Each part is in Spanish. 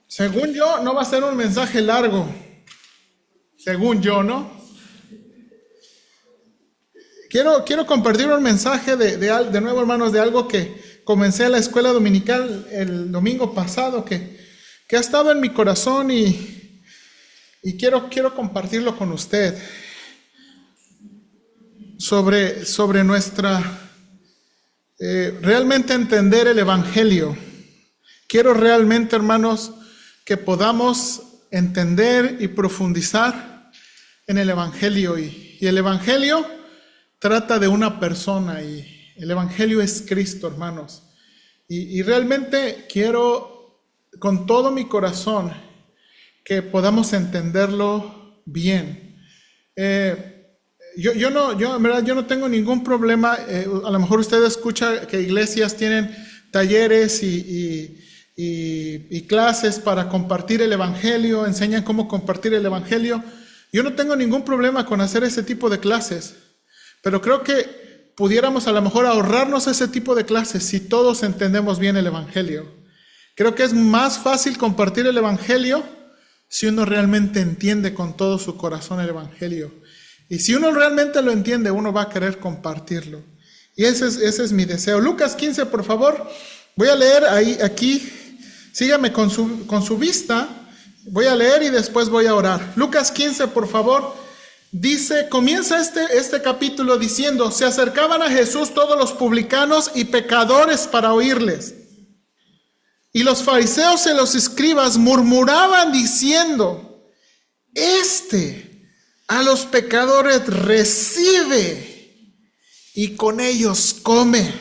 Según yo, no va a ser un mensaje largo. Según yo, ¿no? Quiero compartir un mensaje de nuevo, hermanos, de algo que comencé en la escuela dominical el domingo pasado, que ha estado en mi corazón y quiero compartirlo con usted. Sobre nuestra... realmente entender el Evangelio. Quiero realmente, hermanos, que podamos entender y profundizar en el Evangelio. Y el Evangelio trata de una persona y el Evangelio es Cristo, hermanos. Y realmente quiero con todo mi corazón que podamos entenderlo bien. En verdad, yo no tengo ningún problema. A lo mejor usted escucha que iglesias tienen talleres y clases para compartir el Evangelio, enseñan cómo compartir el Evangelio. Yo no tengo ningún problema con hacer ese tipo de clases, pero creo que pudiéramos a lo mejor ahorrarnos ese tipo de clases si todos entendemos bien el Evangelio. Creo que es más fácil compartir el Evangelio si uno realmente entiende con todo su corazón el Evangelio. Y si uno realmente lo entiende, uno va a querer compartirlo. Y ese es mi deseo. Lucas 15, por favor. Voy a leer aquí. Sígame con su vista. Voy a leer y después voy a orar. Lucas 15, por favor. Dice, comienza este capítulo diciendo, se acercaban a Jesús todos los publicanos y pecadores para oírles. Y los fariseos y los escribas murmuraban diciendo, a los pecadores recibe y con ellos come.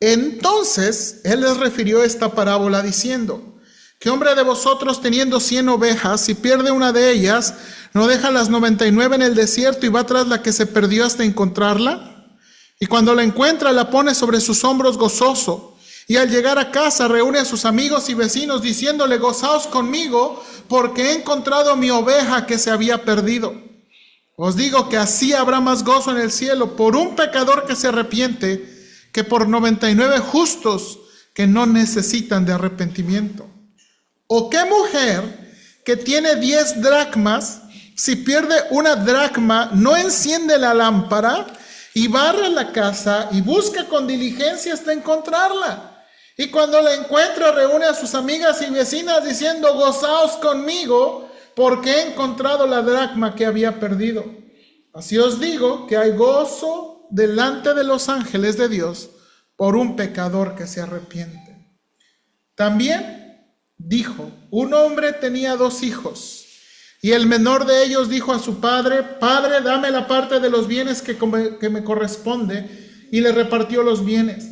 Entonces él les refirió esta parábola diciendo, ¿qué hombre de vosotros teniendo 100 ovejas, si pierde una de ellas, no deja las 99 en el desierto y va tras la que se perdió hasta encontrarla? Y cuando la encuentra, la pone sobre sus hombros gozoso. Y al llegar a casa reúne a sus amigos y vecinos diciéndole, gozaos conmigo porque he encontrado mi oveja que se había perdido. Os digo que así habrá más gozo en el cielo por un pecador que se arrepiente que por 99 justos que no necesitan de arrepentimiento. ¿O qué mujer que tiene 10 dracmas, si pierde una dracma, no enciende la lámpara y barre la casa y busca con diligencia hasta encontrarla? Y cuando la encuentra, reúne a sus amigas y vecinas diciendo, gozaos conmigo, porque he encontrado la dracma que había perdido. Así os digo que hay gozo delante de los ángeles de Dios por un pecador que se arrepiente. También dijo, un hombre tenía 2 hijos, y el menor de ellos dijo a su padre, Padre, dame la parte de los bienes que me corresponde, y le repartió los bienes.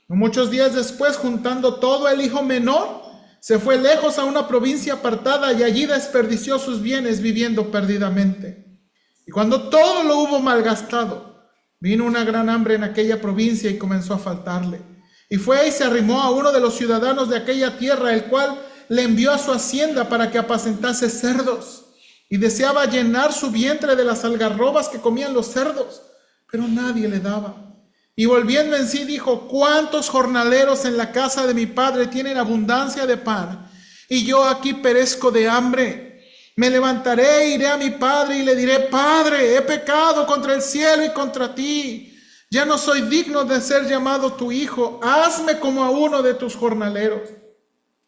Muchos días después, juntando todo, el hijo menor se fue lejos a una provincia apartada y allí desperdició sus bienes viviendo perdidamente. Y cuando todo lo hubo malgastado, vino una gran hambre en aquella provincia y comenzó a faltarle. Y fue y se arrimó a uno de los ciudadanos de aquella tierra, el cual le envió a su hacienda para que apacentase cerdos. Y deseaba llenar su vientre de las algarrobas que comían los cerdos, pero nadie le daba. Y volviendo en sí dijo, ¿cuántos jornaleros en la casa de mi padre tienen abundancia de pan? Y yo aquí perezco de hambre. Me levantaré, iré a mi padre y le diré, Padre, he pecado contra el cielo y contra ti. Ya no soy digno de ser llamado tu hijo. Hazme como a uno de tus jornaleros.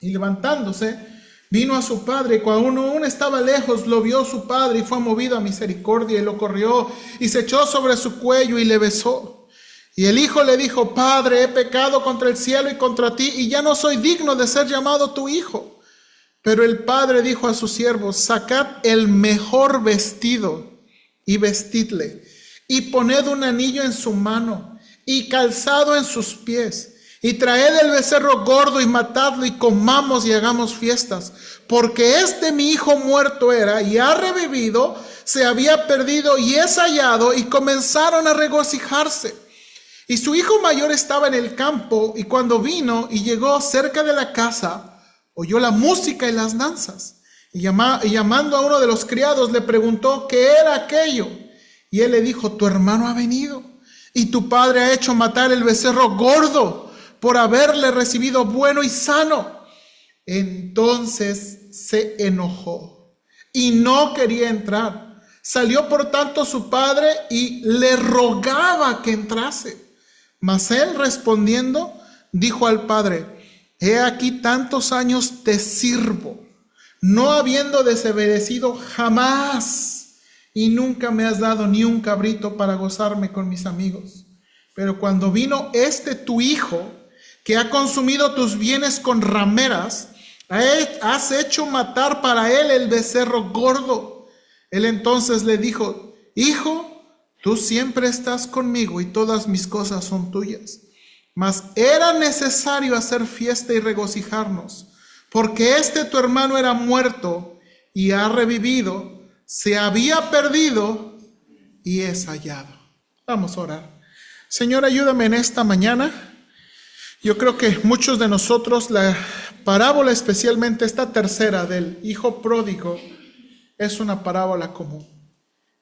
Y levantándose, vino a su padre, y cuando aún estaba lejos, lo vio su padre y fue movido a misericordia y lo corrió y se echó sobre su cuello y le besó. Y el hijo le dijo, Padre, he pecado contra el cielo y contra ti, y ya no soy digno de ser llamado tu hijo. Pero el padre dijo a sus siervos, sacad el mejor vestido y vestidle, y poned un anillo en su mano y calzado en sus pies, y traed el becerro gordo y matadlo, y comamos y hagamos fiestas, porque mi hijo muerto era y ha revivido, se había perdido y es hallado, y comenzaron a regocijarse. Y su hijo mayor estaba en el campo, y cuando vino y llegó cerca de la casa, oyó la música y las danzas. Y llamando a uno de los criados, le preguntó qué era aquello. Y él le dijo, tu hermano ha venido, y tu padre ha hecho matar el becerro gordo, por haberle recibido bueno y sano. Entonces se enojó y no quería entrar. Salió por tanto su padre y le rogaba que entrase. Mas él respondiendo dijo al padre: he aquí tantos años te sirvo, no habiendo desobedecido jamás, y nunca me has dado ni un cabrito para gozarme con mis amigos. Pero cuando vino este tu hijo, que ha consumido tus bienes con rameras, has hecho matar para él el becerro gordo. Él entonces le dijo: hijo, tú siempre estás conmigo y todas mis cosas son tuyas. Mas era necesario hacer fiesta y regocijarnos, porque tu hermano era muerto y ha revivido, se había perdido y es hallado. Vamos a orar. Señor, ayúdame en esta mañana. Yo creo que muchos de nosotros, la parábola, especialmente esta tercera del hijo pródigo, es una parábola común.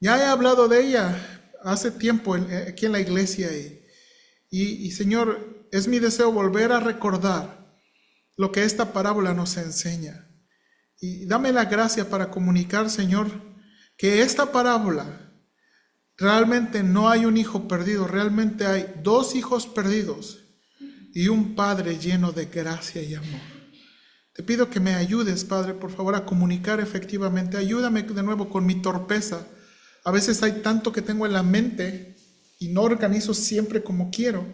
Ya he hablado de ella hace tiempo aquí en la iglesia y Señor, es mi deseo volver a recordar lo que esta parábola nos enseña. Y dame la gracia para comunicar, Señor, que esta parábola realmente no hay un hijo perdido, realmente hay dos hijos perdidos y un Padre lleno de gracia y amor. Te pido que me ayudes, Padre, por favor, a comunicar efectivamente. Ayúdame de nuevo con mi torpeza. A veces hay tanto que tengo en la mente y no organizo siempre como quiero,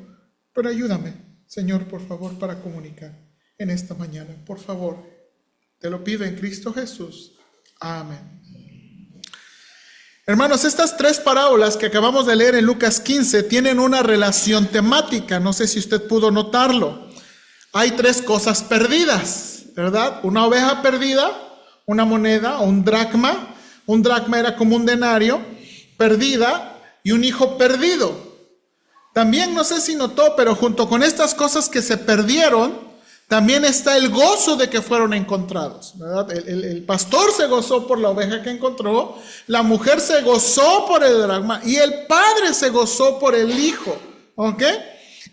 pero ayúdame, Señor, por favor, para comunicar en esta mañana. Por favor, te lo pido en Cristo Jesús. Amén. Hermanos, estas tres parábolas que acabamos de leer en Lucas 15 tienen una relación temática. No sé si usted pudo notarlo. Hay tres cosas perdidas, ¿verdad? Una oveja perdida, una moneda o un dracma. Un dracma era como un denario, perdida, y un hijo perdido. También no sé si notó, pero junto con estas cosas que se perdieron, también está el gozo de que fueron encontrados, ¿verdad? El pastor se gozó por la oveja que encontró, la mujer se gozó por el dracma y el padre se gozó por el hijo, ¿ok?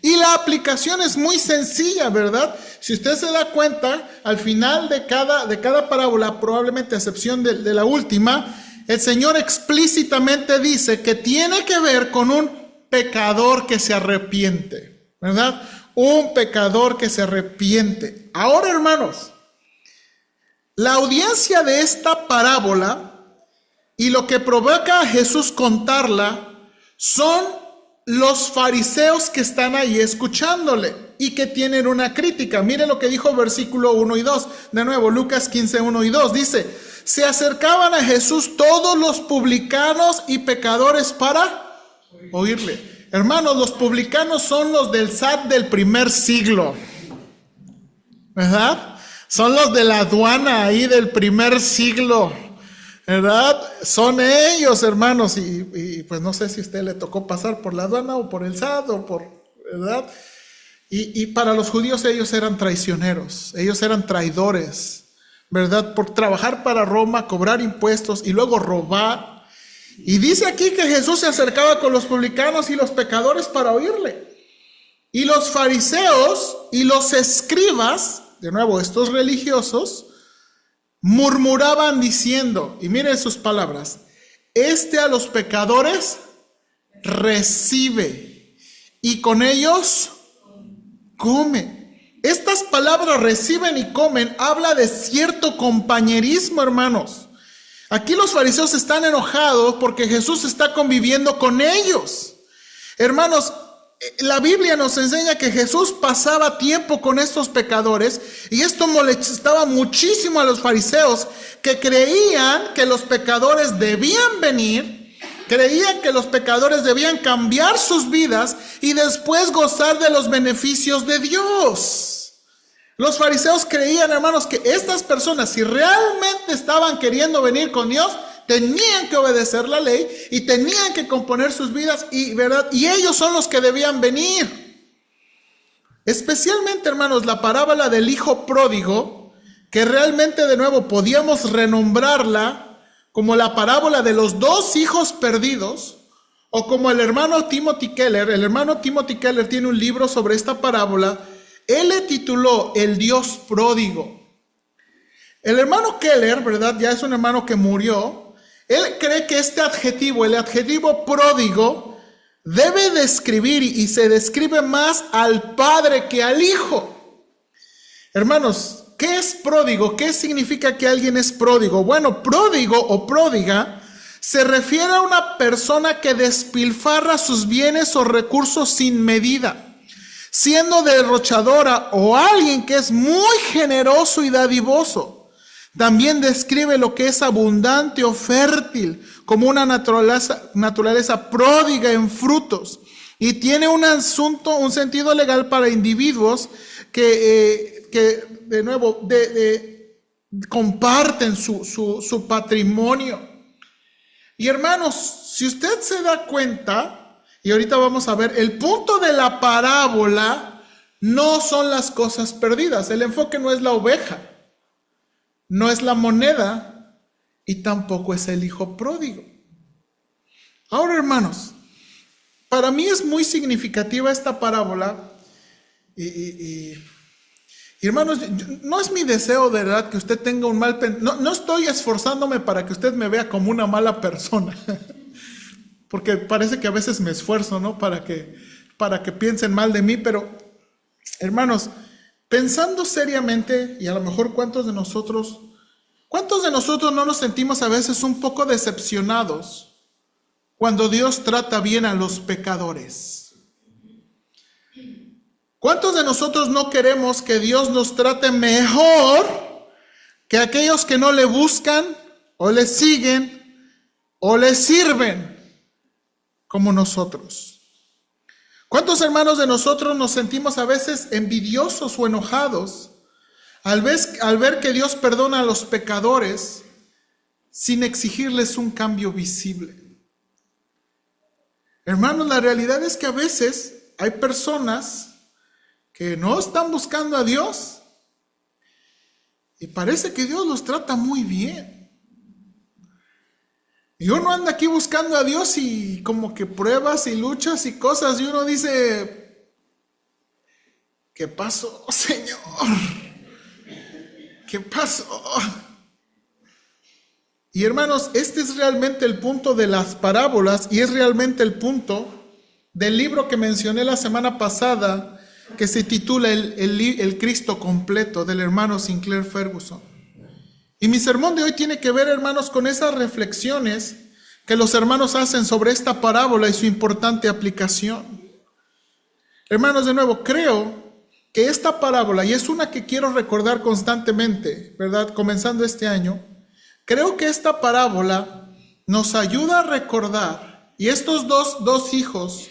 Y la aplicación es muy sencilla, ¿verdad? Si usted se da cuenta, al final de cada parábola, probablemente a excepción de la última, el Señor explícitamente dice que tiene que ver con un pecador que se arrepiente, ¿verdad? Un pecador que se arrepiente. Ahora, hermanos, la audiencia de esta parábola y lo que provoca a Jesús contarla son los fariseos que están ahí escuchándole y que tienen una crítica. Mire lo que dijo versículo 1 y 2. De nuevo, Lucas 15, 1 y 2. Dice: se acercaban a Jesús todos los publicanos y pecadores para oírle. Hermanos, los publicanos son los del SAT del primer siglo, ¿verdad? Son los de la aduana ahí del primer siglo, ¿verdad? Son ellos, hermanos, y pues no sé si a usted le tocó pasar por la aduana o por el SAT o por, ¿verdad? Y para los judíos ellos eran traicioneros, ellos eran traidores, ¿verdad? Por trabajar para Roma, cobrar impuestos y luego robar. Y dice aquí que Jesús se acercaba con los publicanos y los pecadores para oírle. Y los fariseos y los escribas, de nuevo estos religiosos, murmuraban diciendo, y miren sus palabras: a los pecadores recibe y con ellos come. Estas palabras reciben y comen habla de cierto compañerismo, hermanos. Aquí los fariseos están enojados porque Jesús está conviviendo con ellos. Hermanos, la Biblia nos enseña que Jesús pasaba tiempo con estos pecadores y esto molestaba muchísimo a los fariseos, que creían que los pecadores debían venir, creían que los pecadores debían cambiar sus vidas y después gozar de los beneficios de Dios. Los fariseos creían, hermanos, que estas personas, si realmente estaban queriendo venir con Dios, tenían que obedecer la ley y tenían que componer sus vidas, y ¿verdad? Y ellos son los que debían venir. Especialmente, hermanos, la parábola del hijo pródigo, que realmente de nuevo podíamos renombrarla como la parábola de los dos hijos perdidos, o como el hermano Timothy Keller. El hermano Timothy Keller tiene un libro sobre esta parábola. Él le tituló El Dios pródigo. El hermano Keller, ¿verdad? Ya es un hermano que murió. Él cree que este adjetivo, el adjetivo pródigo, debe describir y se describe más al padre que al hijo. Hermanos, ¿qué es pródigo? ¿Qué significa que alguien es pródigo? Bueno, pródigo o pródiga se refiere a una persona que despilfarra sus bienes o recursos sin medida, siendo derrochadora, o alguien que es muy generoso y dadivoso. También describe lo que es abundante o fértil, como una naturaleza pródiga en frutos. Y tiene un sentido legal para individuos que de nuevo, comparten su patrimonio. Y hermanos, si usted se da cuenta, y ahorita vamos a ver, el punto de la parábola no son las cosas perdidas. El enfoque no es la oveja, no es la moneda y tampoco es el hijo pródigo. Ahora, hermanos, para mí es muy significativa esta parábola y hermanos, no es mi deseo de verdad que usted tenga un mal pensamiento. No estoy esforzándome para que usted me vea como una mala persona, porque parece que a veces me esfuerzo, ¿no? Para que piensen mal de mí, pero hermanos, pensando seriamente, y a lo mejor ¿cuántos de nosotros no nos sentimos a veces un poco decepcionados cuando Dios trata bien a los pecadores? ¿Cuántos de nosotros no queremos que Dios nos trate mejor que aquellos que no le buscan o le siguen o le sirven como nosotros? ¿Cuántos hermanos de nosotros nos sentimos a veces envidiosos o enojados al ver que Dios perdona a los pecadores sin exigirles un cambio visible? Hermanos, la realidad es que a veces hay personas que no están buscando a Dios y parece que Dios los trata muy bien. Y uno anda aquí buscando a Dios y como que pruebas y luchas y cosas, y uno dice, ¿qué pasó, Señor? ¿Qué pasó? Y hermanos, este es realmente el punto de las parábolas y es realmente el punto del libro que mencioné la semana pasada, que se titula el Cristo completo, del hermano Sinclair Ferguson. Y mi sermón de hoy tiene que ver, hermanos, con esas reflexiones que los hermanos hacen sobre esta parábola y su importante aplicación. Hermanos, de nuevo, creo que esta parábola, y es una que quiero recordar constantemente, ¿verdad? Comenzando este año, creo que esta parábola nos ayuda a recordar, y estos dos hijos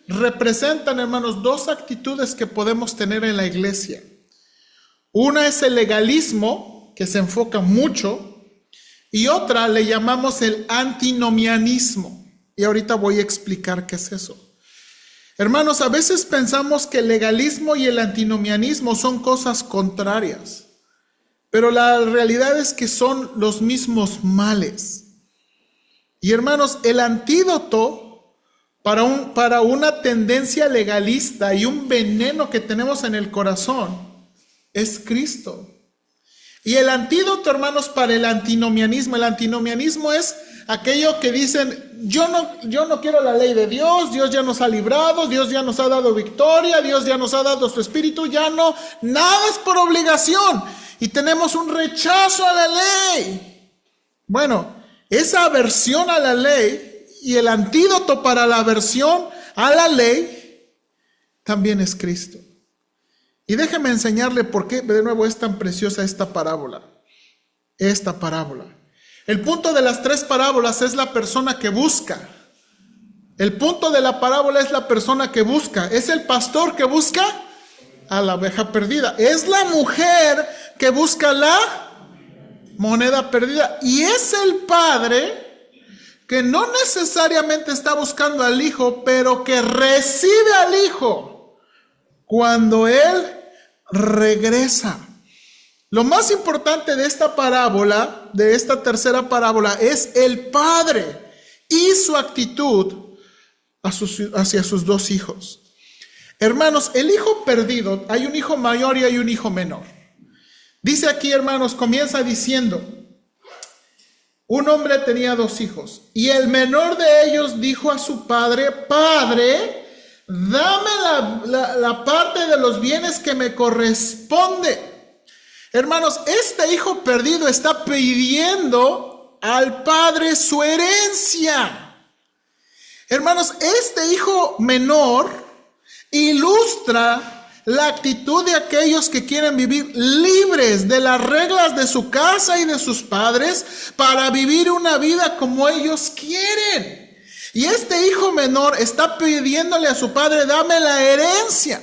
representan, hermanos, dos actitudes que podemos tener en la iglesia. Una es el legalismo, que se enfoca mucho, y otra le llamamos el antinomianismo. Y ahorita voy a explicar qué es eso. Hermanos, a veces pensamos que el legalismo y el antinomianismo son cosas contrarias, pero la realidad es que son los mismos males. Y hermanos, el antídoto para una tendencia legalista y un veneno que tenemos en el corazón es Cristo. Y el antídoto, hermanos, para el antinomianismo es aquello que dicen, yo no quiero la ley de Dios, Dios ya nos ha librado, Dios ya nos ha dado victoria, Dios ya nos ha dado su espíritu, nada es por obligación. Y tenemos un rechazo a la ley. Bueno, esa aversión a la ley y el antídoto para la aversión a la ley también es Cristo. Y déjeme enseñarle por qué de nuevo es tan preciosa esta parábola. Esta parábola. El punto de las tres parábolas es la persona que busca. El punto de la parábola es la persona que busca. Es el pastor que busca a la oveja perdida. Es la mujer que busca la moneda perdida. Y es el padre que no necesariamente está buscando al hijo, pero que recibe al hijo cuando él regresa. Lo más importante de esta parábola, de esta tercera parábola, es el padre y su actitud hacia sus dos hijos. Hermanos, el hijo perdido, hay un hijo mayor y hay un hijo menor. Dice aquí, hermanos, comienza diciendo, un hombre tenía 2 hijos, y el menor de ellos dijo a su padre, Padre, dame la parte de los bienes que me corresponde. Hermanos, este hijo perdido está pidiendo al padre su herencia. Hermanos, este hijo menor ilustra la actitud de aquellos que quieren vivir libres de las reglas de su casa y de sus padres para vivir una vida como ellos quieren. Y este hijo menor está pidiéndole a su padre, dame la herencia.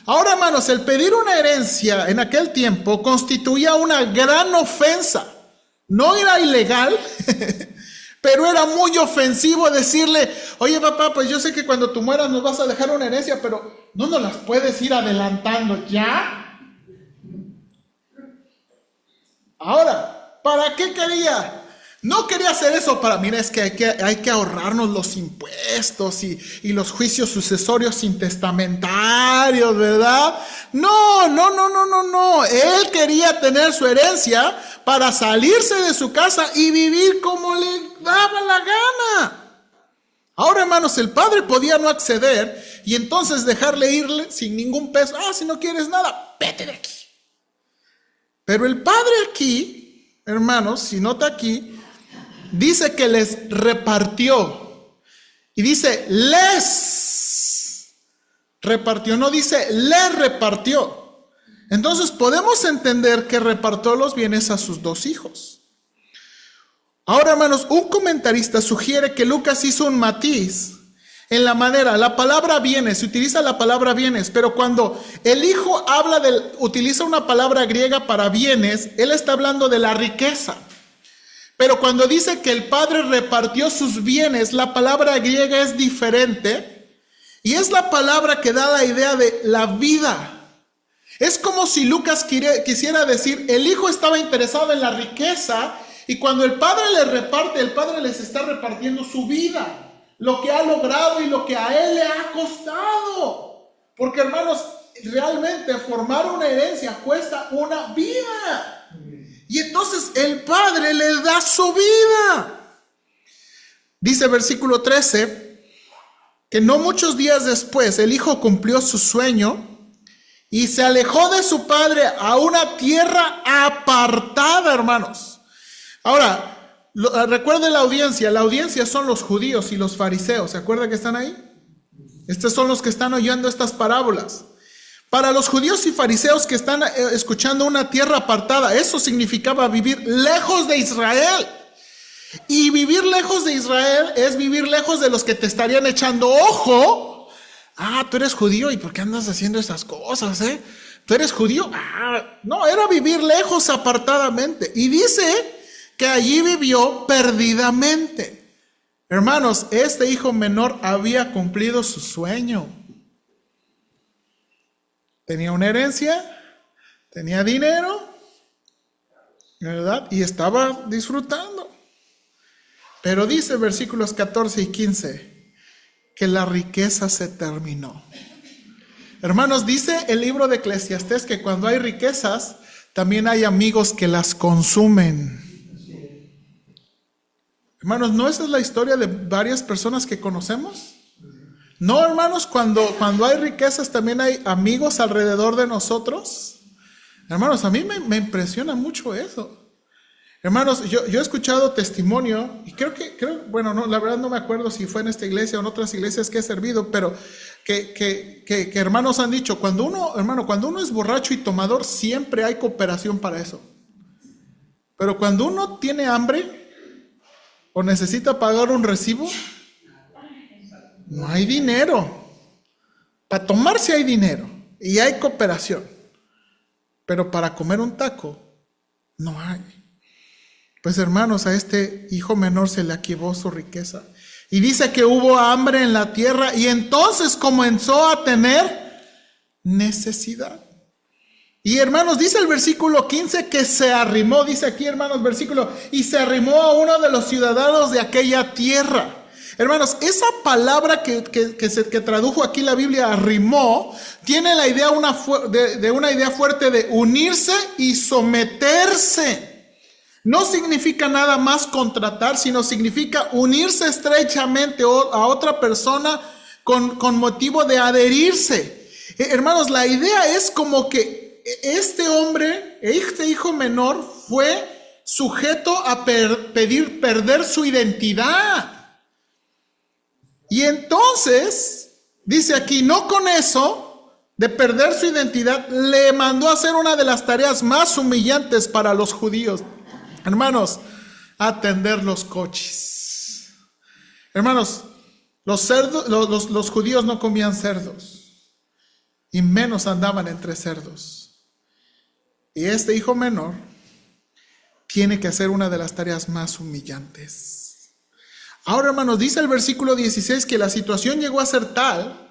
Ahora, hermanos, el pedir una herencia en aquel tiempo constituía una gran ofensa. No era ilegal, pero era muy ofensivo decirle, oye papá, pues yo sé que cuando tú mueras nos vas a dejar una herencia, pero no nos las puedes ir adelantando ya. Ahora, ¿para qué quería? No quería hacer eso para, mira, es que hay que ahorrarnos los impuestos y los juicios sucesorios intestamentarios, ¿verdad? No. Él quería tener su herencia para salirse de su casa y vivir como le daba la gana. Ahora, hermanos, el padre podía no acceder y entonces dejarle irle sin ningún peso. Si no quieres nada, vete de aquí. Pero el padre aquí, hermanos, si nota aquí, dice que les repartió. Y dice, les repartió, no dice, les repartió. Entonces podemos entender que repartió los bienes a sus 2 hijos. Ahora, hermanos, un comentarista sugiere que Lucas hizo un matiz en la manera, la palabra bienes, se utiliza la palabra bienes, pero cuando el hijo utiliza una palabra griega para bienes, él está hablando de la riqueza. Pero cuando dice que el padre repartió sus bienes, la palabra griega es diferente y es la palabra que da la idea de la vida. Es como si Lucas quisiera decir, el hijo estaba interesado en la riqueza y cuando el padre le reparte, el padre les está repartiendo su vida, lo que ha logrado y lo que a él le ha costado. Porque, hermanos, realmente formar una herencia cuesta una vida. Y entonces el padre le da su vida. Dice versículo 13, que no muchos días después el hijo cumplió su sueño y se alejó de su padre a una tierra apartada, hermanos. Ahora, recuerden la audiencia son los judíos y los fariseos, ¿se acuerdan que están ahí? Estos son los que están oyendo estas parábolas. Para los judíos y fariseos que están escuchando una tierra apartada, eso significaba vivir lejos de Israel. Y vivir lejos de Israel es vivir lejos de los que te estarían echando ojo. Tú eres judío, ¿y por qué andas haciendo esas cosas, ¿Tú eres judío? No, era vivir lejos apartadamente. Y dice que allí vivió perdidamente. Hermanos, este hijo menor había cumplido su sueño. Tenía una herencia, tenía dinero, ¿verdad? Y estaba disfrutando. Pero dice versículos 14 y 15 que la riqueza se terminó. Hermanos, dice el libro de Eclesiastés que cuando hay riquezas, también hay amigos que las consumen. Hermanos, ¿no esa es la historia de varias personas que conocemos? No, hermanos, cuando hay riquezas también hay amigos alrededor de nosotros. Hermanos, a mí me impresiona mucho eso. Hermanos, yo he escuchado testimonio, y bueno, no, la verdad no me acuerdo si fue en esta iglesia o en otras iglesias que he servido, pero que hermanos han dicho, cuando uno es borracho y tomador, siempre hay cooperación para eso. Pero cuando uno tiene hambre o necesita pagar un recibo, no hay dinero. Para tomar sí hay dinero y hay cooperación, pero para comer un taco no hay. Pues hermanos, a este hijo menor se le acabó su riqueza. Y dice que hubo hambre en la tierra y entonces comenzó a tener necesidad. Y hermanos, dice el versículo 15 que se arrimó, dice aquí hermanos, y se arrimó a uno de los ciudadanos de aquella tierra. Hermanos, esa palabra que tradujo aquí la Biblia, arrimó, tiene la idea de una idea fuerte de unirse y someterse. No significa nada más contratar, sino significa unirse estrechamente a otra persona con motivo de adherirse. Hermanos, la idea es como que este hombre, este hijo menor, fue sujeto a perder su identidad. Y entonces, dice aquí, no con eso, de perder su identidad, le mandó a hacer una de las tareas más humillantes para los judíos. Hermanos, atender los coches. Hermanos, los judíos no comían cerdos, y menos andaban entre cerdos. Y este hijo menor tiene que hacer una de las tareas más humillantes. Ahora, hermanos, dice el versículo 16 que la situación llegó a ser tal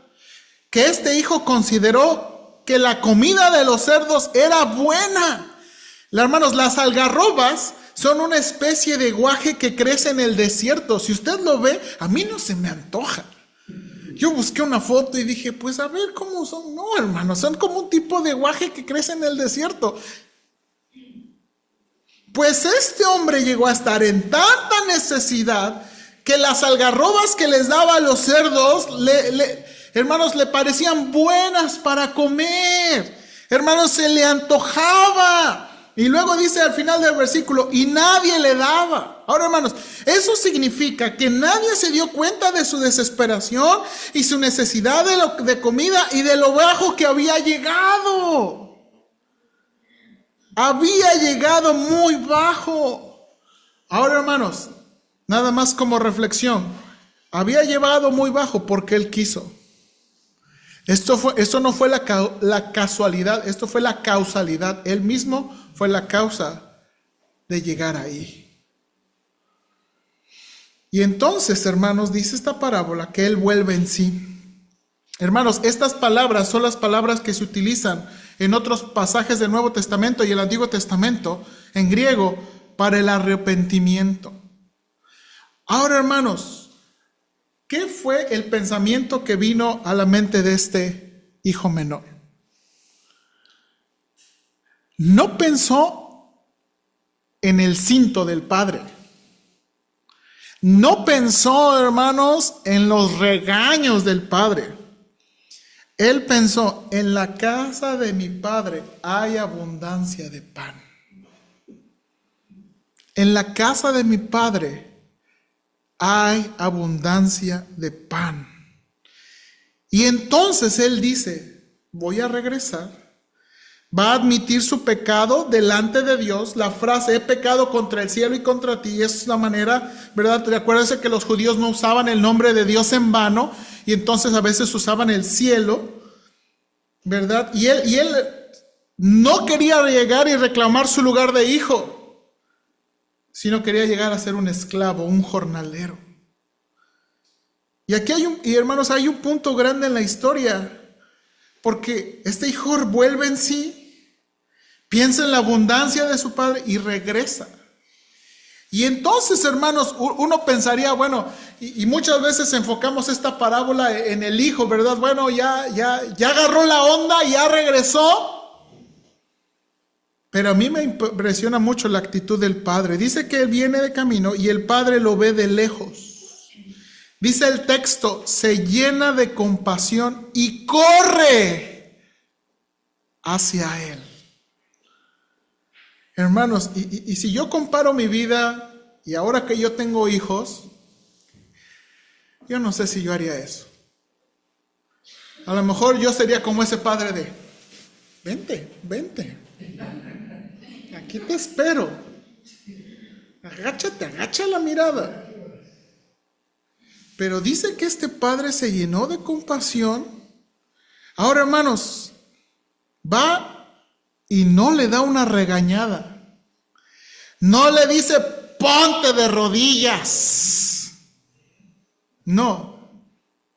que este hijo consideró que la comida de los cerdos era buena. Hermanos, las algarrobas son una especie de guaje que crece en el desierto. Si usted lo ve, a mí no se me antoja. Yo busqué una foto y dije, pues a ver cómo son. No, hermanos, son como un tipo de guaje que crece en el desierto. Pues este hombre llegó a estar en tanta necesidad que las algarrobas que les daba a los cerdos, hermanos, le parecían buenas para comer. Hermanos, se le antojaba. Y luego dice al final del versículo, y nadie le daba. Ahora, hermanos, eso significa que nadie se dio cuenta de su desesperación y su necesidad de comida y de lo bajo que había llegado. Había llegado muy bajo. Ahora, hermanos, nada más como reflexión, había llegado muy bajo porque él quiso. Esto no fue la casualidad, esto fue la causalidad. Él mismo fue la causa de llegar ahí. Y entonces, hermanos, dice esta parábola que él vuelve en sí. Hermanos, estas palabras son las palabras que se utilizan en otros pasajes del Nuevo Testamento y el Antiguo Testamento, en griego, para el arrepentimiento. Ahora, hermanos, ¿qué fue el pensamiento que vino a la mente de este hijo menor? No pensó en el cinto del padre. No pensó, hermanos, en los regaños del padre. Él pensó, en la casa de mi padre hay abundancia de pan. En la casa de mi padre hay abundancia de pan. Y entonces él dice, voy a regresar. Va a admitir su pecado delante de Dios. La frase, he pecado contra el cielo y contra ti, es la manera, ¿verdad? Recuérdense que los judíos no usaban el nombre de Dios en vano, y entonces a veces usaban el cielo, ¿verdad? Y él no quería llegar y reclamar su lugar de hijo, sino quería llegar a ser un esclavo, un jornalero. Y aquí hermanos, hay un punto grande en la historia, porque este hijo vuelve en sí, piensa en la abundancia de su padre y regresa. Y entonces, hermanos, uno pensaría, bueno, y muchas veces enfocamos esta parábola en el hijo, ¿verdad? Bueno, ya agarró la onda, ya regresó. Pero a mí me impresiona mucho la actitud del padre. Dice que él viene de camino y el padre lo ve de lejos. Dice el texto, se llena de compasión y corre hacia él. Hermanos, y si yo comparo mi vida y ahora que yo tengo hijos, yo no sé si yo haría eso. A lo mejor yo sería como ese padre de, vente, aquí te espero, agacha la mirada. Pero dice que este padre se llenó de compasión. Ahora, hermanos, va y no le da una regañada. No le dice, ponte de rodillas. No,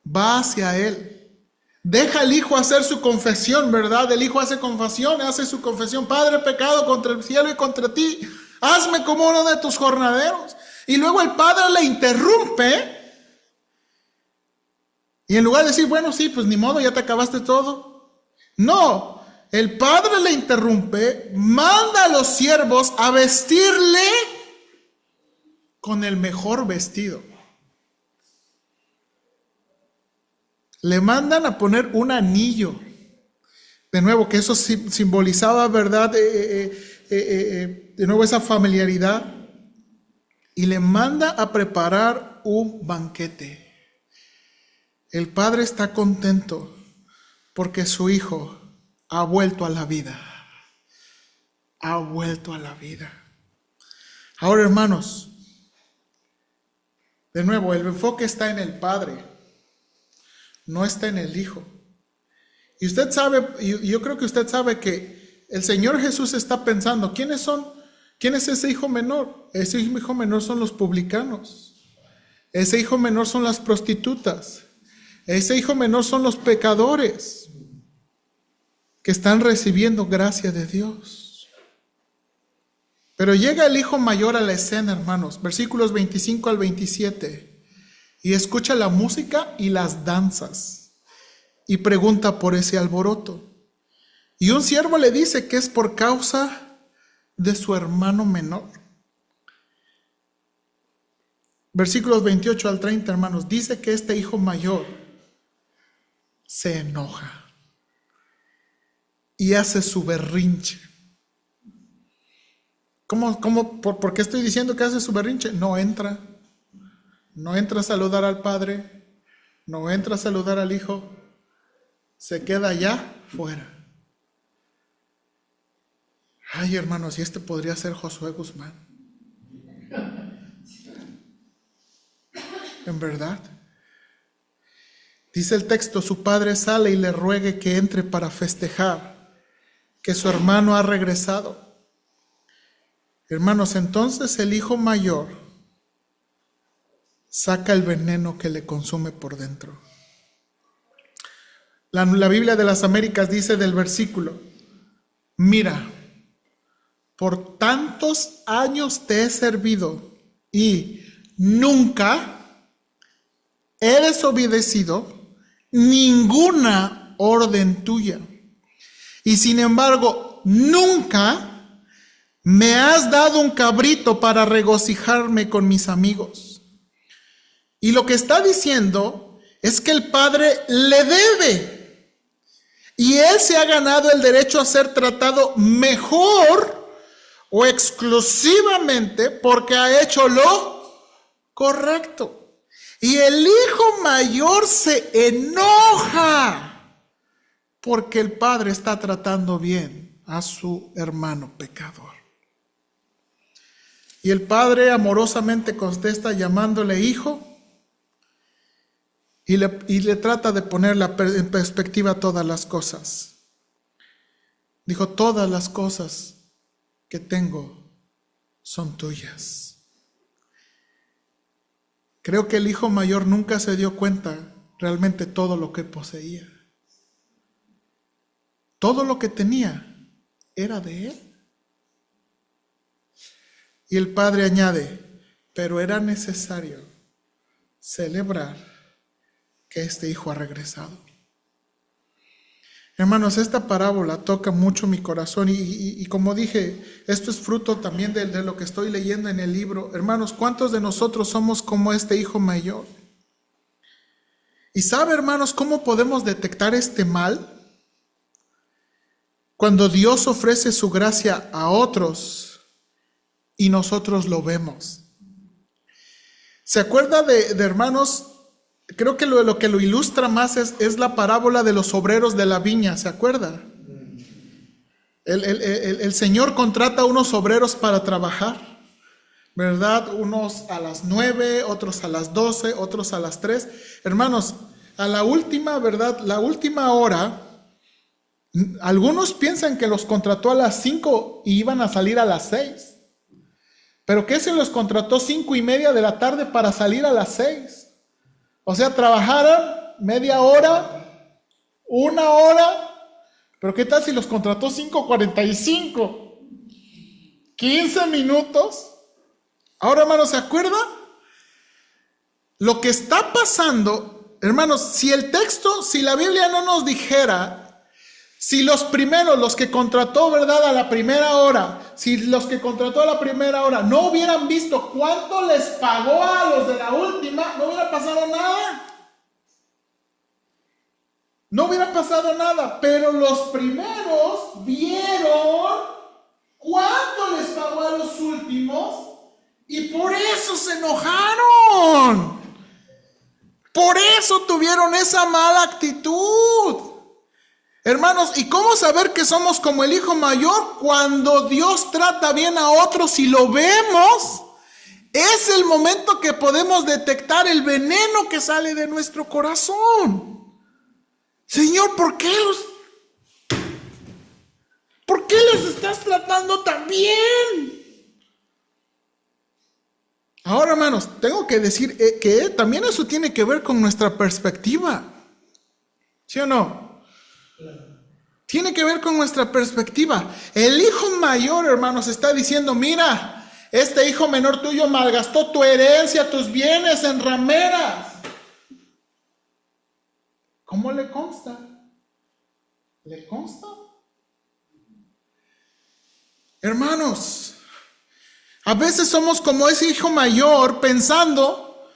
va hacia él. Deja al hijo hacer su confesión, ¿verdad? El hijo hace su confesión. Padre, he pecado contra el cielo y contra ti. Hazme como uno de tus jornaleros. Y luego el padre le interrumpe Y en lugar de decir, bueno, sí, pues ni modo, ya te acabaste todo. No, el padre le interrumpe, manda a los siervos a vestirle con el mejor vestido. Le mandan a poner un anillo. De nuevo, que eso simbolizaba, ¿verdad? De nuevo esa familiaridad. Y le manda a preparar un banquete. El padre está contento porque su hijo ha vuelto a la vida. Ha vuelto a la vida. Ahora, hermanos, de nuevo, el enfoque está en el padre, no está en el hijo. Y usted sabe, yo creo que usted sabe que el Señor Jesús está pensando, ¿quién es ese hijo menor? Ese hijo menor son los publicanos. Ese hijo menor son las prostitutas. Ese hijo menor son los pecadores que están recibiendo gracia de Dios. Pero llega el hijo mayor a la escena, hermanos, versículos 25 al 27, y escucha la música y las danzas, y pregunta por ese alboroto. Y un siervo le dice que es por causa de su hermano menor. Versículos 28 al 30, hermanos, dice que este hijo mayor se enoja y hace su berrinche. ¿Por qué estoy diciendo que hace su berrinche? No entra a saludar al padre, no entra a saludar al hijo, se queda allá fuera. Ay, hermanos, y este podría ser Josué Guzmán. En verdad. Dice el texto, su padre sale y le ruegue que entre para festejar que su hermano ha regresado. Hermanos, entonces el hijo mayor saca el veneno que le consume por dentro. La Biblia de las Américas dice del versículo, mira, por tantos años te he servido y nunca he desobedecido ninguna orden tuya. Y sin embargo, nunca me has dado un cabrito para regocijarme con mis amigos. Y lo que está diciendo es que el padre le debe. Y él se ha ganado el derecho a ser tratado mejor o exclusivamente porque ha hecho lo correcto. Y el hijo mayor se enoja porque el padre está tratando bien a su hermano pecador. Y el padre amorosamente contesta llamándole hijo y le trata de poner en perspectiva todas las cosas. Dijo, todas las cosas que tengo son tuyas. Creo que el hijo mayor nunca se dio cuenta realmente todo lo que poseía. Todo lo que tenía era de él. Y el padre añade, pero era necesario celebrar que este hijo ha regresado. Hermanos, esta parábola toca mucho mi corazón y como dije, esto es fruto también de lo que estoy leyendo en el libro. Hermanos, ¿cuántos de nosotros somos como este hijo mayor? ¿Y sabe, hermanos, cómo podemos detectar este mal? Cuando Dios ofrece su gracia a otros y nosotros lo vemos. ¿Se acuerda de hermanos? Creo que lo que lo ilustra más es la parábola de los obreros de la viña, ¿se acuerda? El Señor contrata a unos obreros para trabajar, ¿verdad? Unos a las 9, otros a las 12, otros a las 3. Hermanos, a la última, ¿verdad? La última hora, algunos piensan que los contrató a las 5 y iban a salir a las 6. ¿Pero qué se los contrató 5:30 de la tarde para salir a las 6? O sea, trabajaron media hora, 1 hora, pero ¿qué tal si los contrató 5:45? 15 minutos. Ahora, hermanos, ¿se acuerdan? Lo que está pasando hermanos, si la Biblia no nos dijera, si los primeros, los que contrató, ¿verdad?, a la primera hora, si los que contrató a la primera hora no hubieran visto cuánto les pagó a los de la última, no hubiera pasado nada. No hubiera pasado nada, pero los primeros vieron cuánto les pagó a los últimos y por eso se enojaron. Por eso tuvieron esa mala actitud. Hermanos, ¿y cómo saber que somos como el hijo mayor? Cuando Dios trata bien a otros y lo vemos, es el momento que podemos detectar el veneno que sale de nuestro corazón. Señor, ¿por qué los estás tratando tan bien? Ahora, hermanos, tengo que decir que también eso tiene que ver con nuestra perspectiva. ¿Sí o no? Tiene que ver con nuestra perspectiva. El hijo mayor, hermanos, está diciendo, mira, este hijo menor tuyo malgastó tu herencia, tus bienes en rameras. ¿Cómo le consta? ¿Le consta? Hermanos, a veces somos como ese hijo mayor pensando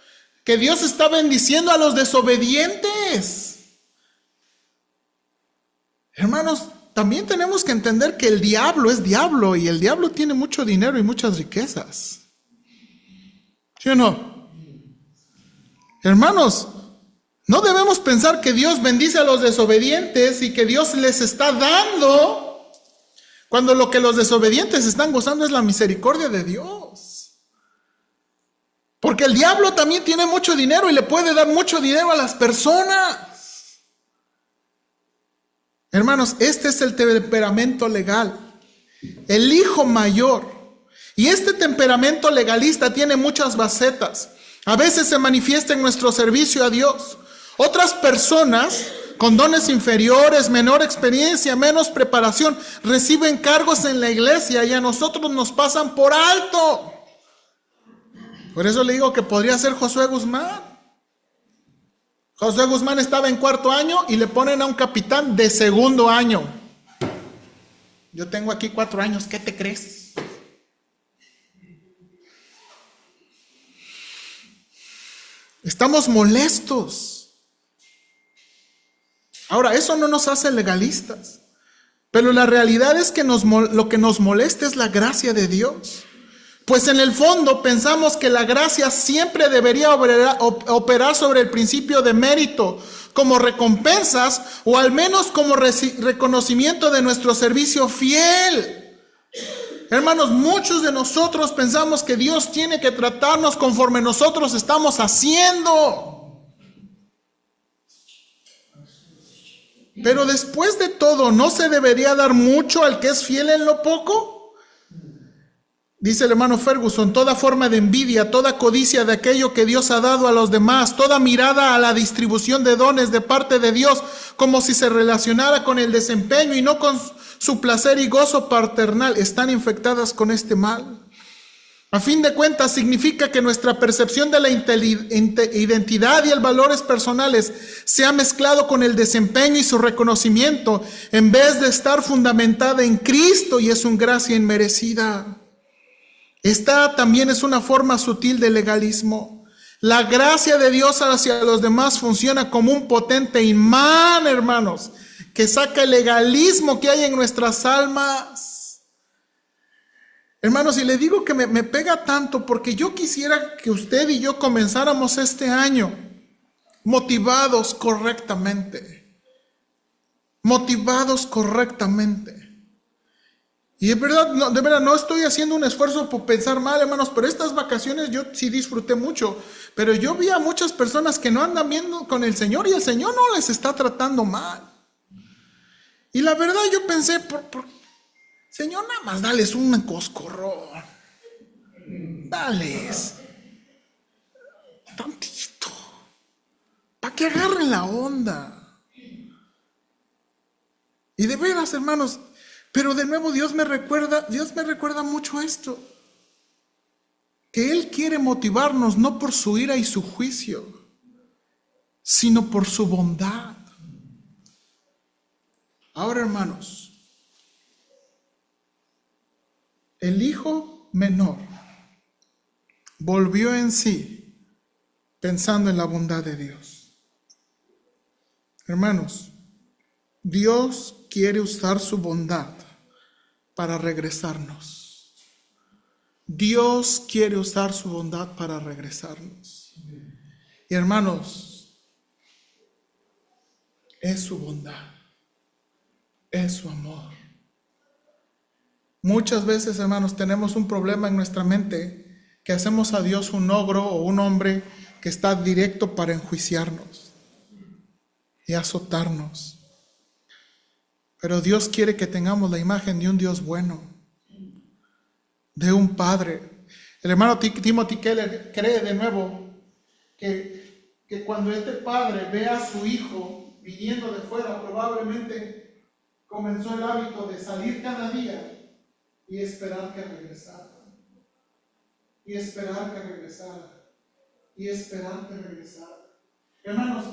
que Dios está bendiciendo a los desobedientes. Hermanos, también tenemos que entender que el diablo es diablo y el diablo tiene mucho dinero y muchas riquezas. ¿Sí o no? Hermanos, no debemos pensar que Dios bendice a los desobedientes y que Dios les está dando, cuando lo que los desobedientes están gozando es la misericordia de Dios. Porque el diablo también tiene mucho dinero y le puede dar mucho dinero a las personas. Hermanos, este es el temperamento legal, el hijo mayor. Y este temperamento legalista tiene muchas facetas. A veces se manifiesta en nuestro servicio a Dios. Otras personas con dones inferiores, menor experiencia, menos preparación, reciben cargos en la iglesia y a nosotros nos pasan por alto. Por eso le digo que podría ser Josué Guzmán. Josué Guzmán estaba en 4º año y le ponen a un capitán de 2º año. Yo tengo aquí 4 años, ¿qué te crees? Estamos molestos. Ahora, eso no nos hace legalistas, pero la realidad es que lo que nos molesta es la gracia de Dios. Pues en el fondo pensamos que la gracia siempre debería operar sobre el principio de mérito, como recompensas o al menos como reconocimiento de nuestro servicio fiel. Hermanos, muchos de nosotros pensamos que Dios tiene que tratarnos conforme nosotros estamos haciendo. Pero después de todo, ¿no se debería dar mucho al que es fiel en lo poco? Dice el hermano Ferguson, toda forma de envidia, toda codicia de aquello que Dios ha dado a los demás, toda mirada a la distribución de dones de parte de Dios, como si se relacionara con el desempeño y no con su placer y gozo paternal, están infectadas con este mal. A fin de cuentas, significa que nuestra percepción de la identidad y el valores personales se ha mezclado con el desempeño y su reconocimiento, en vez de estar fundamentada en Cristo y es una gracia inmerecida. Esta también es una forma sutil de legalismo. La gracia de Dios hacia los demás funciona como un potente imán, hermanos, que saca el legalismo que hay en nuestras almas. Hermanos, y le digo que me pega tanto porque yo quisiera que usted y yo comenzáramos este año motivados correctamente. Motivados correctamente. Y de verdad no estoy haciendo un esfuerzo por pensar mal, hermanos, pero estas vacaciones yo sí disfruté mucho. Pero yo vi a muchas personas que no andan viendo con el Señor y el Señor no les está tratando mal. Y la verdad yo pensé, Señor, nada más dales un coscorrón. Dales. Tantito. Para que agarren la onda. Y de veras, hermanos, pero de nuevo Dios me recuerda mucho esto. Que Él quiere motivarnos no por su ira y su juicio, sino por su bondad. Ahora, hermanos, el hijo menor volvió en sí pensando en la bondad de Dios. Hermanos, Dios quiere usar su bondad para regresarnos. Dios quiere usar su bondad para regresarnos. Y hermanos, es su bondad, es su amor. Muchas veces, hermanos, tenemos un problema en nuestra mente que hacemos a Dios un ogro o un hombre que está directo para enjuiciarnos y azotarnos. Pero Dios quiere que tengamos la imagen de un Dios bueno, de un Padre. El hermano Timothy Keller cree de nuevo que cuando este padre ve a su hijo viniendo de fuera, probablemente comenzó el hábito de salir cada día y esperar que regresara. Y esperar que regresara. Y esperar que regresara. Hermanos,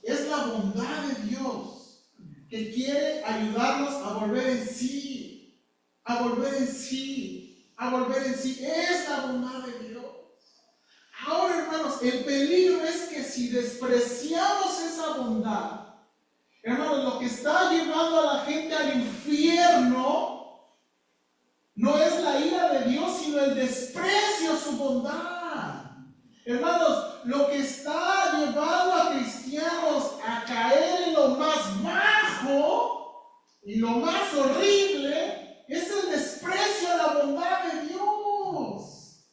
es la bondad de Dios que quiere ayudarnos a volver en sí. A volver en sí. A volver en sí. Es la bondad de Dios. Ahora, hermanos, el peligro es que si despreciamos esa bondad, hermanos, lo que está llevando a la gente al infierno no es la ira de Dios, sino el desprecio a su bondad. Hermanos, lo que está llevando a cristianos a caer en lo más bajo y lo más horrible es el desprecio a la bondad de Dios.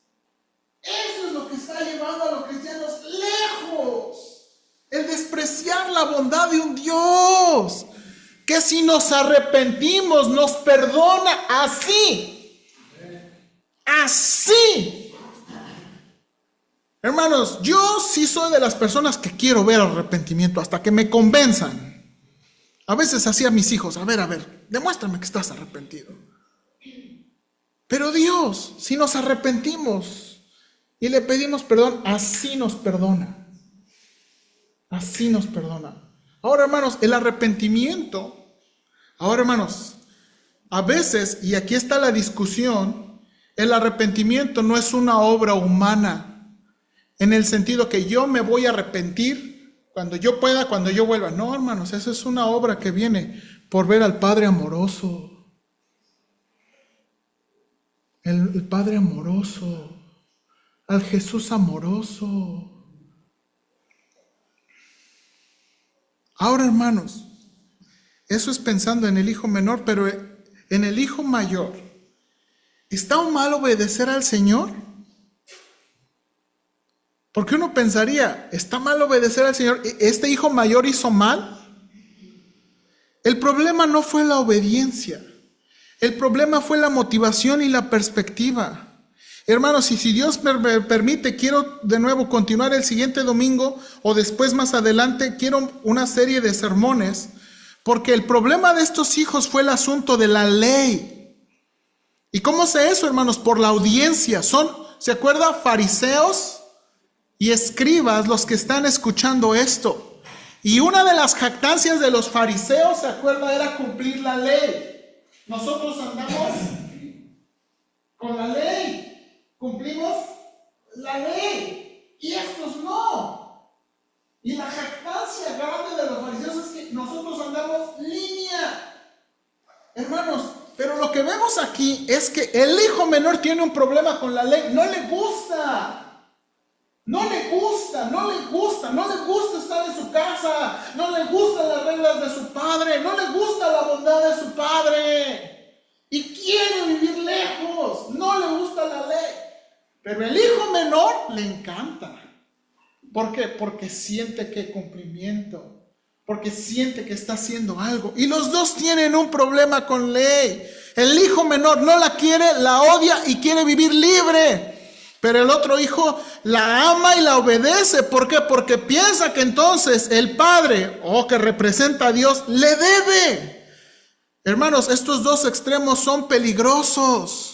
Eso es lo que está llevando a los cristianos lejos. El despreciar la bondad de un Dios que si nos arrepentimos nos perdona así. Así. Hermanos, yo sí soy de las personas que quiero ver arrepentimiento hasta que me convenzan. A veces así a mis hijos, a ver, demuéstrame que estás arrepentido. Pero Dios, si nos arrepentimos y le pedimos perdón, así nos perdona. Así nos perdona. Ahora, hermanos, el arrepentimiento, hermanos, a veces, y aquí está la discusión, el arrepentimiento no es una obra humana, en el sentido que yo me voy a arrepentir cuando yo pueda, cuando yo vuelva. No, hermanos, eso es una obra que viene por ver al Padre amoroso. El Padre amoroso, al Jesús amoroso. Ahora, hermanos, eso es pensando en el hijo menor, pero en el hijo mayor, ¿está mal obedecer al Señor? Porque uno pensaría, ¿está mal obedecer al Señor? ¿Este hijo mayor hizo mal? El problema no fue la obediencia, el problema fue la motivación y la perspectiva. Hermanos, y si Dios me permite, quiero de nuevo continuar el siguiente domingo o después más adelante, quiero una serie de sermones, porque el problema de estos hijos fue el asunto de la ley. ¿Y cómo sé eso, hermanos? Por la audiencia. ¿Se acuerda? Fariseos y escribas los que están escuchando esto. Y una de las jactancias de los fariseos, ¿se acuerda? Era cumplir la ley. Nosotros andamos con la ley. Cumplimos la ley y estos no. Y la jactancia grande de los fariseos es que nosotros andamos línea. Hermanos, pero lo que vemos aquí es que el hijo menor tiene un problema con la ley. No le gusta. No le gusta estar en su casa. No le gustan las reglas de su padre. No le gusta la bondad de su padre. Y quiere vivir lejos. No le gusta la ley. Pero el hijo menor le encanta. ¿Por qué? Porque siente que hay cumplimiento. Porque siente que está haciendo algo. Y los dos tienen un problema con ley. El hijo menor no la quiere, la odia y quiere vivir libre. Pero el otro hijo la ama y la obedece. ¿Por qué? Porque piensa que entonces el padre, que representa a Dios, le debe. Hermanos, estos dos extremos son peligrosos.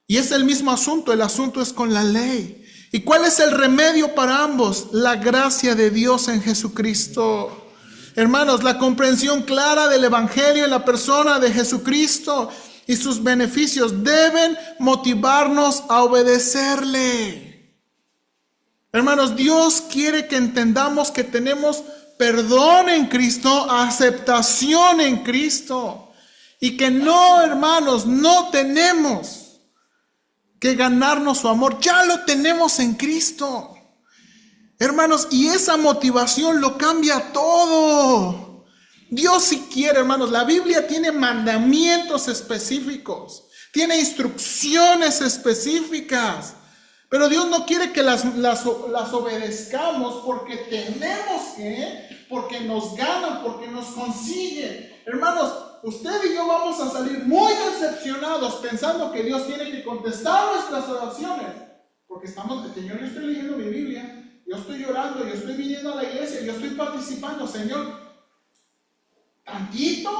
Y es el mismo asunto, el asunto es con la ley. ¿Y cuál es el remedio para ambos? La gracia de Dios en Jesucristo. Hermanos, la comprensión clara del Evangelio en la persona de Jesucristo y sus beneficios deben motivarnos a obedecerle. Hermanos, Dios quiere que entendamos que tenemos perdón en Cristo, aceptación en Cristo, y que no, hermanos, no tenemos que ganarnos su amor, ya lo tenemos en Cristo. Hermanos, y esa motivación lo cambia todo. Dios si quiere, hermanos, la Biblia tiene mandamientos específicos, tiene instrucciones específicas, pero Dios no quiere que las obedezcamos porque tenemos que, porque nos ganan, porque nos consiguen. Hermanos, usted y yo vamos a salir muy decepcionados pensando que Dios tiene que contestar nuestras oraciones, porque Señor, yo estoy leyendo mi Biblia, yo estoy llorando, yo estoy viniendo a la iglesia, yo estoy participando, Señor, tantito.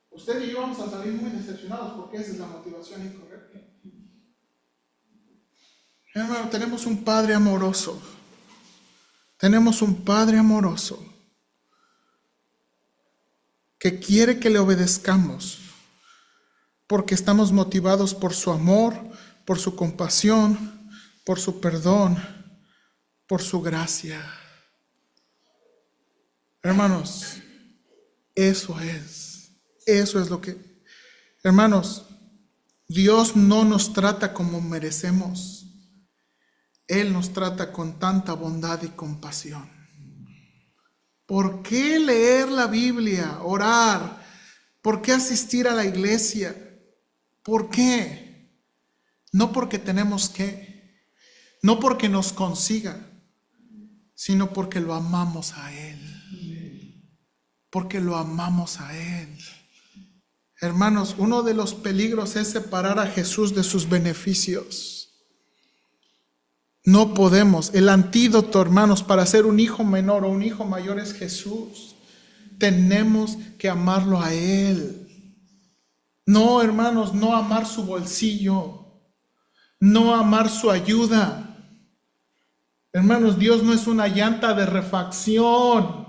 Usted y yo vamos a salir muy decepcionados porque esa es la motivación incorrecta. Hermano, tenemos un Padre amoroso. Tenemos un Padre amoroso que quiere que le obedezcamos porque estamos motivados por su amor, por su compasión, por su perdón, por su gracia. Hermanos, eso es lo que... Hermanos, Dios no nos trata como merecemos. Él nos trata con tanta bondad y compasión. ¿Por qué leer la Biblia, orar? ¿Por qué asistir a la iglesia? ¿Por qué? No porque tenemos que, no porque nos consiga, sino porque lo amamos a Él. Porque lo amamos a Él. Hermanos, uno de los peligros es separar a Jesús de sus beneficios. No podemos. El antídoto, hermanos, para ser un hijo menor o un hijo mayor es Jesús. Tenemos que amarlo a Él. No, hermanos, no amar su bolsillo. No amar su ayuda. Hermanos, Dios no es una llanta de refacción.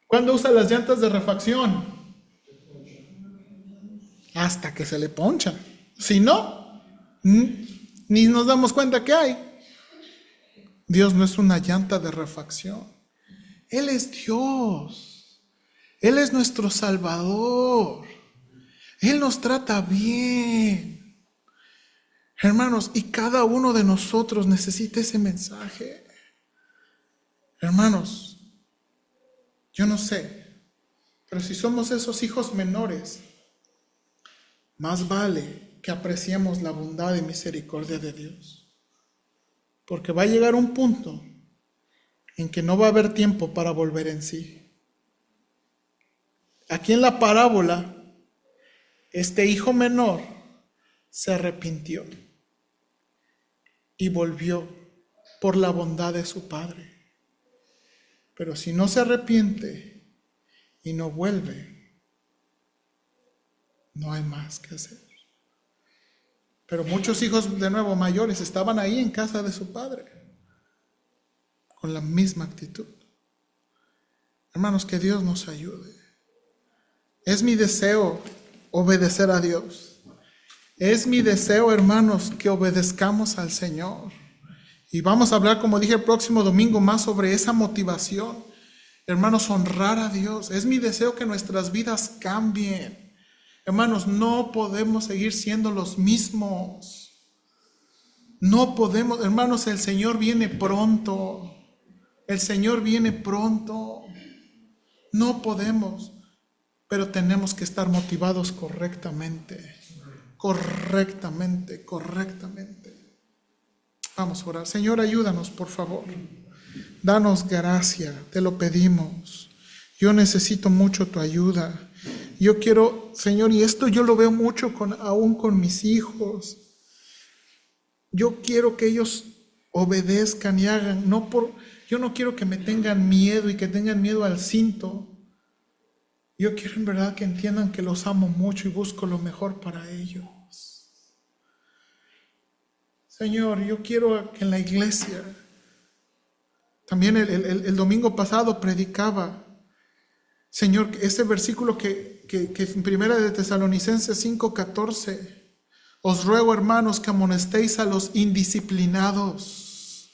¿Cuándo usa las llantas de refacción? Hasta que se le ponchan. Si no, ni nos damos cuenta que hay. Dios no es una llanta de refacción. Él es Dios. Él es nuestro Salvador. Él nos trata bien. Hermanos, y cada uno de nosotros necesita ese mensaje. Hermanos, yo no sé, pero si somos esos hijos menores, más vale que apreciemos la bondad y misericordia de Dios. Porque va a llegar un punto en que no va a haber tiempo para volver en sí. Aquí en la parábola, este hijo menor se arrepintió y volvió por la bondad de su padre. Pero si no se arrepiente y no vuelve, no hay más que hacer. Pero muchos hijos, de nuevo, mayores, estaban ahí en casa de su padre, con la misma actitud. Hermanos, que Dios nos ayude. Es mi deseo obedecer a Dios. Es mi deseo, hermanos, que obedezcamos al Señor. Y vamos a hablar, como dije, el próximo domingo más sobre esa motivación. Hermanos, honrar a Dios. Es mi deseo que nuestras vidas cambien. Hermanos, no podemos seguir siendo los mismos. No podemos, hermanos, el Señor viene pronto. El Señor viene pronto. No podemos, pero tenemos que estar motivados correctamente. Correctamente. Vamos a orar. Señor, ayúdanos, por favor. Danos gracia, te lo pedimos. Yo necesito mucho tu ayuda. Yo quiero, Señor, y esto yo lo veo mucho aún con mis hijos. Yo quiero que ellos obedezcan y hagan. Yo no quiero que me tengan miedo y que tengan miedo al cinto. Yo quiero en verdad que entiendan que los amo mucho y busco lo mejor para ellos. Señor, yo quiero que en la iglesia, también el domingo pasado predicaba, Señor, ese versículo que en primera de Tesalonicenses 5:14, os ruego, hermanos, que amonestéis a los indisciplinados,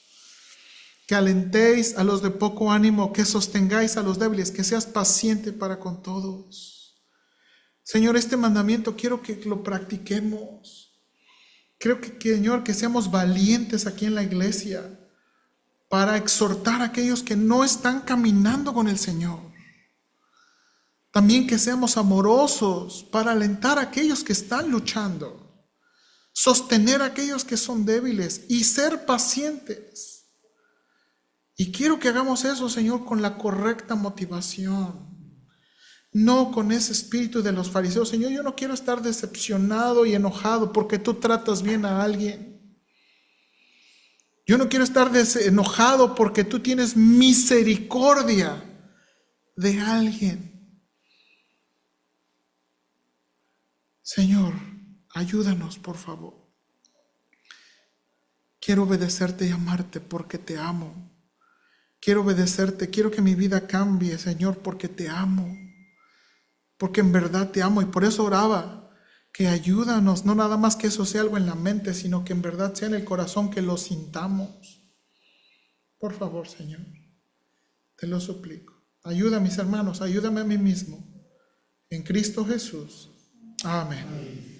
que alentéis a los de poco ánimo, que sostengáis a los débiles, que seas paciente para con todos. Señor, este mandamiento quiero que lo practiquemos. Creo que, Señor, que seamos valientes aquí en la iglesia para exhortar a aquellos que no están caminando con el Señor. También que seamos amorosos para alentar a aquellos que están luchando, sostener a aquellos que son débiles y ser pacientes. Y quiero que hagamos eso, Señor, con la correcta motivación. No con ese espíritu de los fariseos. Señor, yo no quiero estar decepcionado y enojado porque tú tratas bien a alguien. Yo no quiero estar enojado porque tú tienes misericordia de alguien. Señor, ayúdanos, por favor. Quiero obedecerte y amarte porque te amo. Quiero obedecerte, quiero que mi vida cambie, Señor, porque te amo. Porque en verdad te amo y por eso oraba, que ayúdanos, no nada más que eso sea algo en la mente, sino que en verdad sea en el corazón que lo sintamos. Por favor, Señor, te lo suplico. Ayuda a mis hermanos, ayúdame a mí mismo. En Cristo Jesús. Amén.